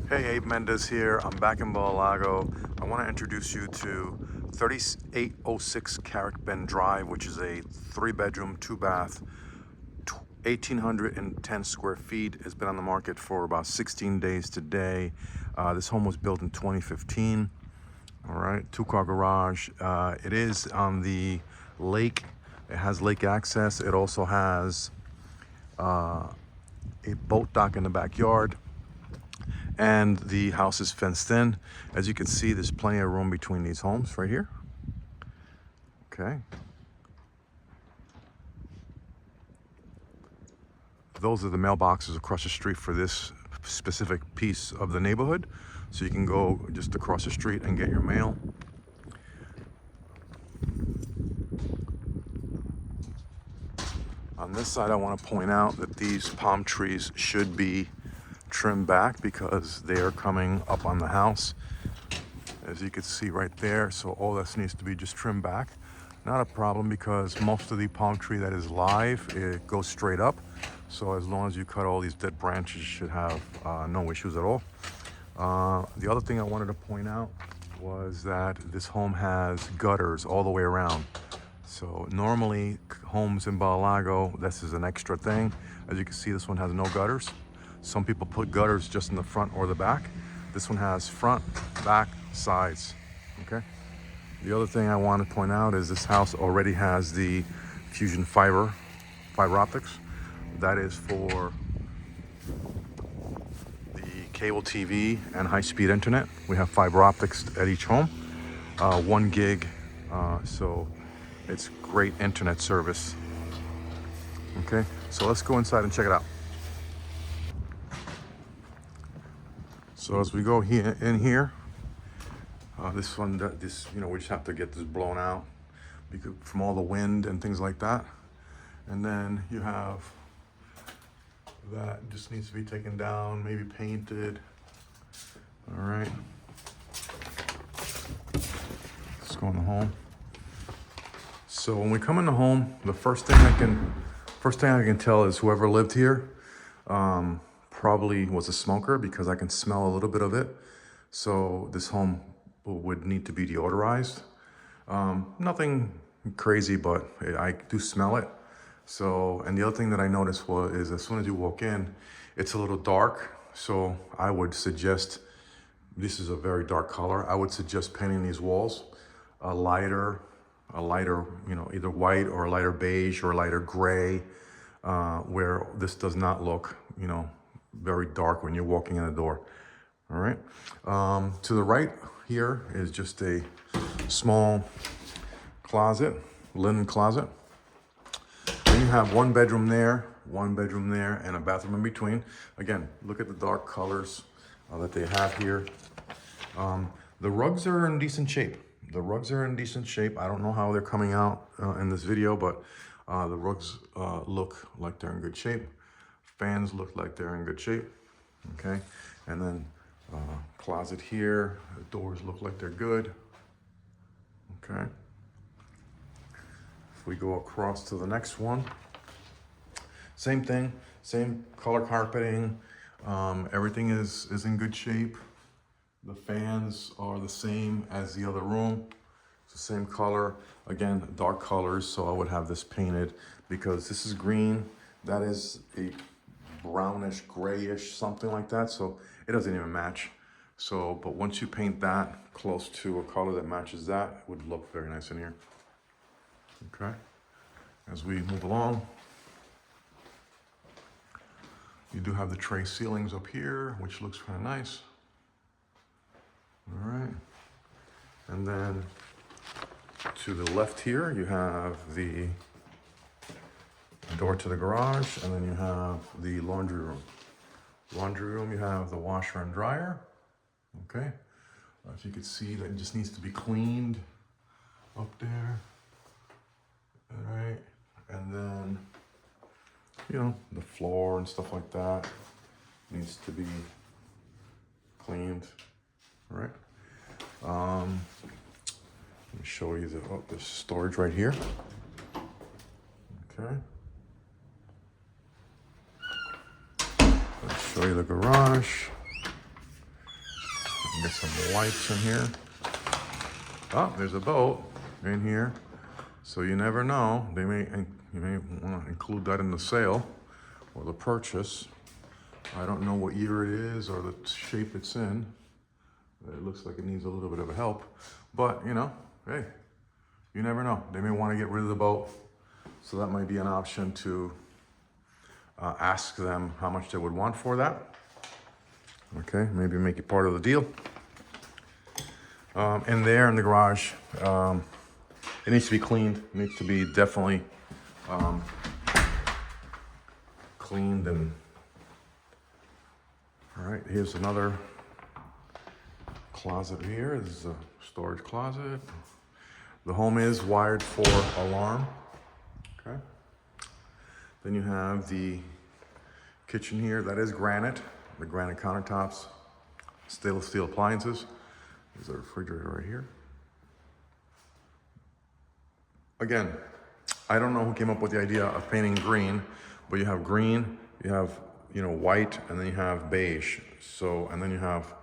Hey, Abe Mendez here. I'm back in Bellalago. I want to introduce you to 3806 Carrick Bend Drive, which is a 3-bedroom, 2-bath, 1,810 square feet. It's been on the market for about 16 days today. This home was built in 2015. All right, 2-car garage. It is on the lake. It has lake access. It also has a boat dock in the backyard. And the house is fenced in. As you can see, there's plenty of room between these homes right here. Okay. Those are the mailboxes across the street for this specific piece of the neighborhood. So you can go just across the street and get your mail. On this side, I want to point out that these palm trees should be trimmed back because they are coming up on the house, as you can see right there. So all this needs to be just trimmed back. Not a problem because most of the palm tree that is live, it goes straight up. So as long as you cut all these dead branches, you should have no issues at all. The other thing I wanted to point out was that this home has gutters all the way around. So normally homes in Bellalago, this is an extra thing. As you can see, this one has no gutters. Some people put gutters just in the front or the back. This one has front, back, sides, okay? The other thing I want to point out is this house already has the Fusion fiber optics. That is for the cable TV and high-speed internet. We have fiber optics at each home, 1 gig, so it's great internet service. Okay, so let's go inside and check it out. So as we go here in here, this one, we just have to get this blown out because from all the wind and things like that. And then you have that just needs to be taken down, maybe painted. All right. Let's go in the home. So when we come in the home, the first thing I can tell is whoever lived here probably was a smoker because I can smell a little bit of it. So this home would need to be deodorized. Nothing crazy, but I do smell it. So, and the other thing that I noticed is as soon as you walk in, it's a little dark. So I would suggest, this is a very dark color, I would suggest painting these walls a lighter, either white or a lighter beige or a lighter gray, where this does not look, very dark when you're walking in the door. All right. To the right here is just a small closet, linen closet. Then you have 1 bedroom there, 1 bedroom there, and a bathroom in between. Again, look at the dark colors that they have here. The rugs are in decent shape. The rugs are in decent shape. I don't know how they're coming out in this video, but the rugs look like they're in good shape. Fans look like they're in good shape. Okay, and then closet here. The doors look like they're good. Okay. If we go across to the next one, same thing, same color carpeting. Everything is in good shape. The fans are the same as the other room. It's the same color. Again, dark colors, so I would have this painted because this is green. That is a brownish, grayish, something like that. So it doesn't even match. So, but once you paint that close to a color that matches that, it would look very nice in here. Okay. As we move along, you do have the tray ceilings up here, which looks kind of nice. All right. And then to the left here, you have the door to the garage, and then you have the laundry room. Laundry room, you have the washer and dryer. Okay. If you could see, that just needs to be cleaned up there. All right. And then, the floor and stuff like that needs to be cleaned. All right. Let me show you the storage right here. Okay. Let's show you the garage. Get some wipes in here. Oh, there's a boat in here. So you never know. You may want to include that in the sale or the purchase. I don't know what year it is or the shape it's in. It looks like it needs a little bit of help, but you know, hey, you never know. They may want to get rid of the boat. So that might be an option to ask them how much they would want for that. Okay, maybe make it part of the deal. And there in the garage, it needs to be cleaned. It needs to be definitely cleaned. And all right, here's another closet here. This is a storage closet. The home is wired for alarm. Okay. Then you have the kitchen here. That is granite. The granite countertops, stainless steel appliances. There's a refrigerator right here. Again, I don't know who came up with the idea of painting green, but you have green, you have, you know, white, and then you have beige. So, and then you have,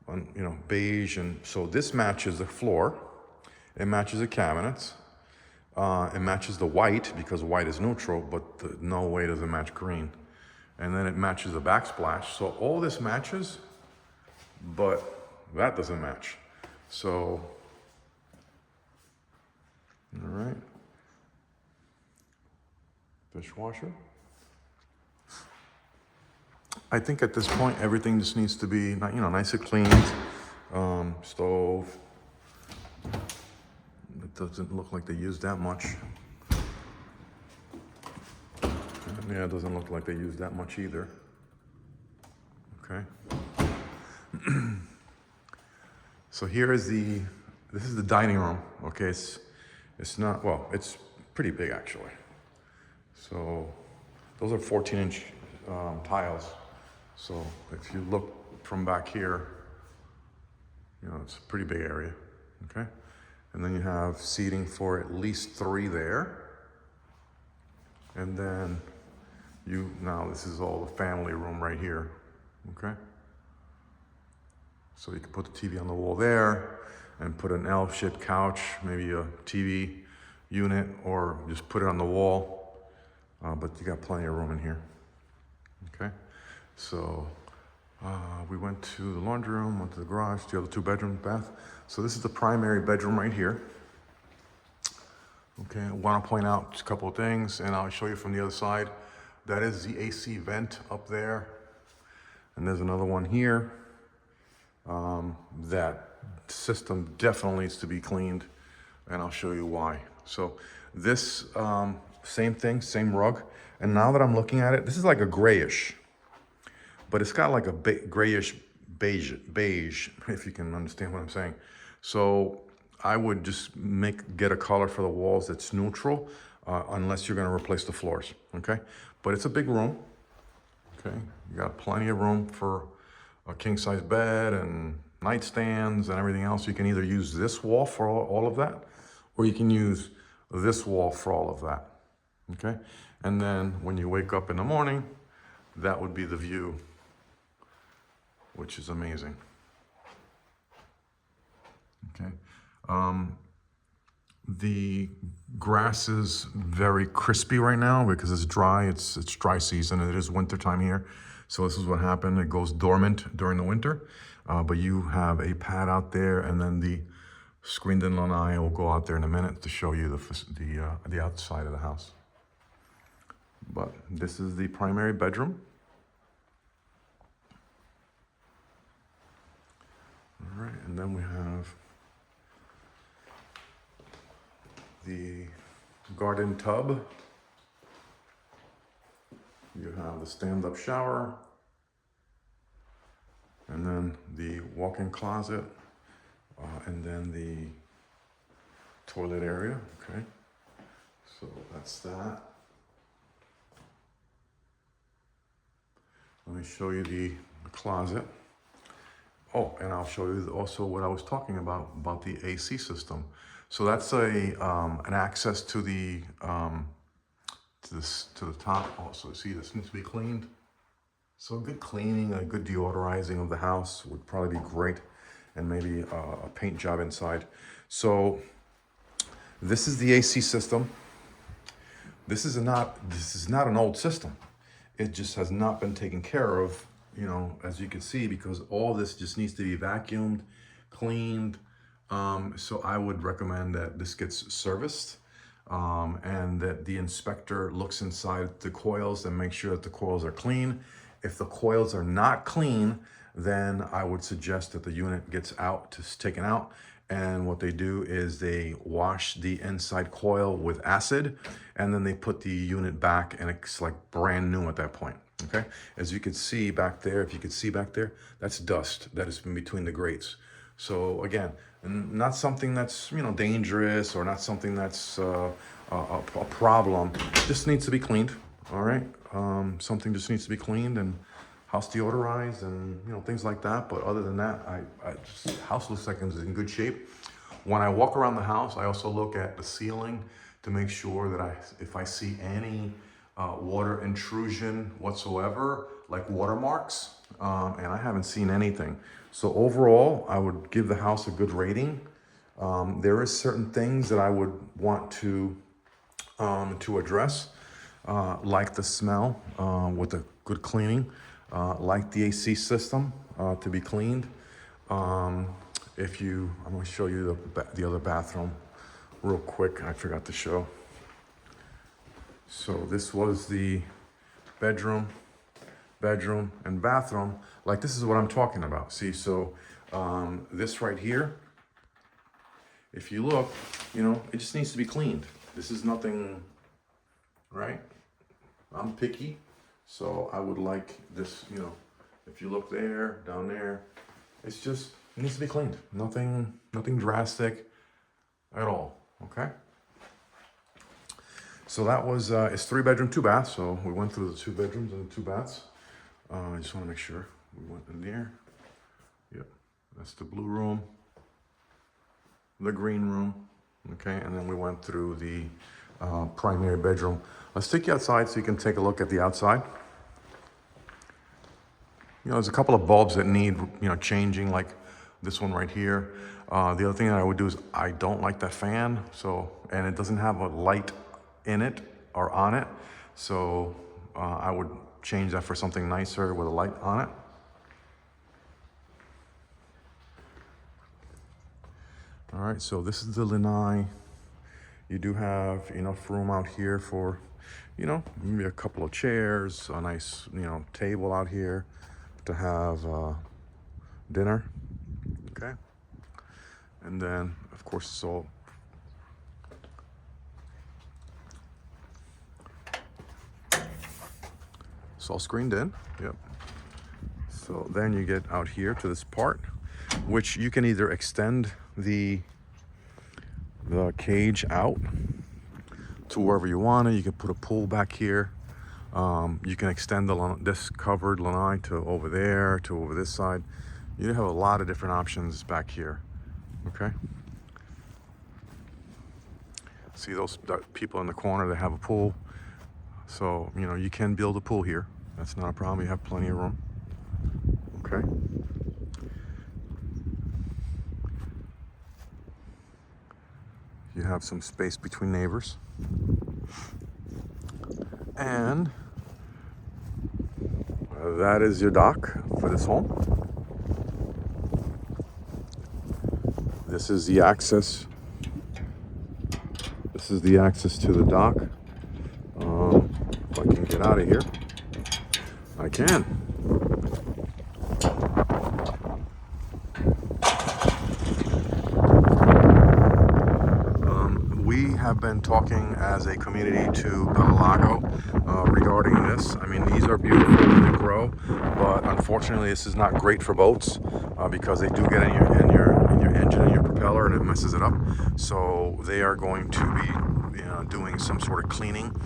you know, beige, and so this matches the floor. It matches the cabinets. It matches the white because white is neutral, but no way does it match green. And then it matches the backsplash. So all this matches, but that doesn't match. So, all right. Dishwasher. I think at this point, everything just needs to be, you know, nice and cleaned. Stove. It doesn't look like they use that much. Yeah, it doesn't look like they use that much either. Okay. So here is this is the dining room. Okay, it's not, well, it's pretty big actually. So those are 14-inch tiles. So if you look from back here, you know, it's a pretty big area. Okay. And then you have seating for at least 3 there. And then now this is all the family room right here, okay? So you can put the TV on the wall there and put an L-shaped couch, maybe a TV unit, or just put it on the wall. But you got plenty of room in here, okay? So we went to the laundry room, went to the garage, the other 2 bedroom bath. So this is the primary bedroom right here. Okay, I want to point out a couple of things, and I'll show you from the other side. That is the AC vent up there. And there's another one here. That system definitely needs to be cleaned, and I'll show you why. So this, same thing, same rug. And now that I'm looking at it, this is like a grayish, but it's got like a grayish beige, if you can understand what I'm saying. So I would just get a color for the walls that's neutral, unless you're gonna replace the floors, okay? But it's a big room, okay? You got plenty of room for a king-size bed and nightstands and everything else. You can either use this wall for all of that, or you can use this wall for all of that, okay? And then when you wake up in the morning, that would be the view, which is amazing, okay? The grass is very crispy right now because it's dry. It's dry season, and it is winter time here. So this is what happened. It goes dormant during the winter, but you have a pad out there, and then the screened-in lanai will go out there in a minute to show you the outside of the house. But this is the primary bedroom. All right, and then we have the garden tub. You have the stand-up shower, and then the walk-in closet, and then the toilet area, okay? So that's that. Let me show you the closet. Oh, and I'll show you also what I was talking about the AC system. So that's an access to the top. Also, see, this needs to be cleaned. So a good cleaning, a good deodorizing of the house would probably be great. and maybe a paint job inside. So this is the AC system. This is not an old system. It just has not been taken care of, you know, as you can see, because all this just needs to be vacuumed, cleaned. So I would recommend that this gets serviced, and that the inspector looks inside the coils and makes sure that the coils are clean. If the coils are not clean, then I would suggest that the unit gets taken out. And what they do is they wash the inside coil with acid, and then they put the unit back, and it's like brand new at that point. Okay, as you can see back there, if you can see back there, that's dust that has been between the grates. So again, not something that's, you know, dangerous, or not something that's a problem. Just needs to be cleaned. All right, something just needs to be cleaned and house deodorized, and, you know, things like that. But other than that, house looks like it's in good shape. When I walk around the house, I also look at the ceiling to make sure that if I see any water intrusion whatsoever, like watermarks, and I haven't seen anything. So overall, I would give the house a good rating. There is certain things that I would want to address, like the smell, with a good cleaning, like the AC system to be cleaned. I'm going to show you the other bathroom real quick. I forgot to show. So this was the bedroom, and bathroom. Like, this is what I'm talking about. See, so this right here, if you look, you know, it just needs to be cleaned. This is nothing, right? I'm picky, so I would like this, you know, if you look there, down there, it needs to be cleaned. Nothing drastic at all, okay? So that was, it's 3-bedroom, 2 baths. So we went through the 2 bedrooms and the 2 baths. I just want to make sure we went in there. Yep, that's the blue room, the green room, okay? And then we went through the primary bedroom. Let's take you outside so you can take a look at the outside. You know, there's a couple of bulbs that need, you know, changing, like this one right here. The other thing that I would do is, I don't like that fan, and it doesn't have a light in it or on it. So I would change that for something nicer with a light on it. All right, so this is the lanai. You do have enough room out here for, you know, maybe a couple of chairs, a nice, you know, table out here to have dinner, okay? And then, of course, it's all screened in, yep. So then you get out here to this part, which you can either extend the cage out to wherever you want it. You can put a pool back here. You can extend this covered lanai to over there, to over this side. You have a lot of different options back here, okay? See those people in the corner that have a pool? So, you know, you can build a pool here. That's not a problem. You have plenty of room, okay? You have some space between neighbors. And that is your dock for this home. This is the access. This is the access to the dock. If I can get out of here, I can. We have been talking as a community to Bellalago regarding this. I mean, these are beautiful when they grow, but unfortunately, this is not great for boats because they do get in your engine and your propeller, and it messes it up. So they are going to be, you know, doing some sort of cleaning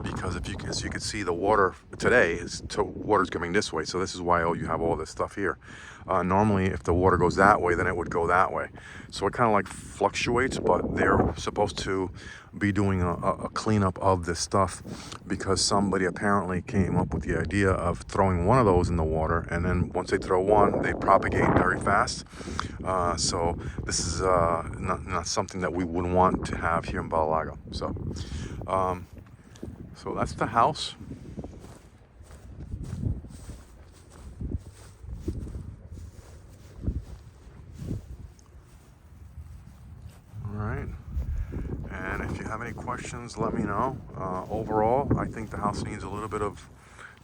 because as you can see, the water today water's coming this way. So this is why you have all this stuff here. Normally, if the water goes that way, then it would go that way. So it kind of like fluctuates, but they're supposed to be doing a cleanup of this stuff, because somebody apparently came up with the idea of throwing one of those in the water, and then once they throw one, they propagate very fast. So this is not something that we would want to have here in Bellalago. So that's the house. All right. And if you have any questions, let me know. Overall, I think the house needs a little bit of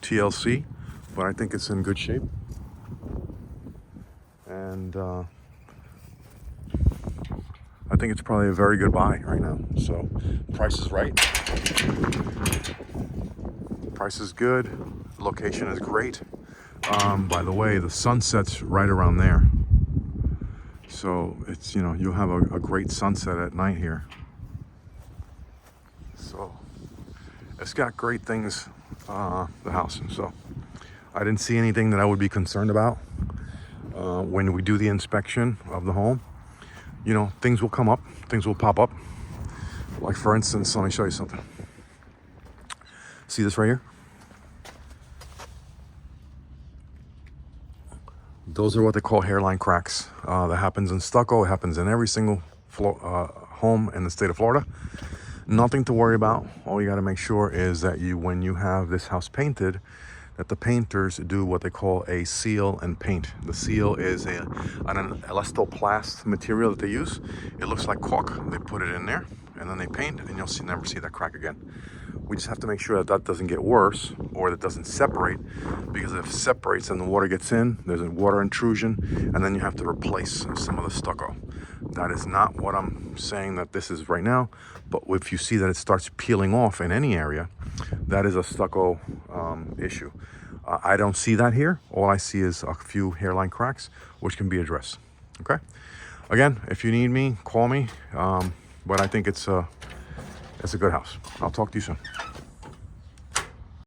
TLC, but I think it's in good shape. And I think it's probably a very good buy right now. So price is right. Price is good. Location is great. By the way, the sunset's right around there. So it's, you know, you'll have a great sunset at night here. So it's got great things, the house. And so I didn't see anything that I would be concerned about when we do the inspection of the home. You know, things will come up, things will pop up. Like for instance, let me show you something. See this right here? Those are what they call hairline cracks. That happens in stucco. It happens in every single home in the state of Florida. Nothing to worry about. All you got to make sure is that when you have this house painted, that the painters do what they call a seal and paint. The seal is an elastoplast material that they use. It looks like caulk. They put it in there and then they paint, and you'll never see that crack again. We just have to make sure that that doesn't get worse, or that doesn't separate, because if it separates and the water gets in, there's a water intrusion, and then you have to replace some of the stucco. That is not what I'm saying that this is right now, but if you see that it starts peeling off in any area, that is a stucco issue. I don't see that here. All I see is a few hairline cracks, which can be addressed. Okay? Again, if you need me, call me. But I think it's a good house. I'll talk to you soon.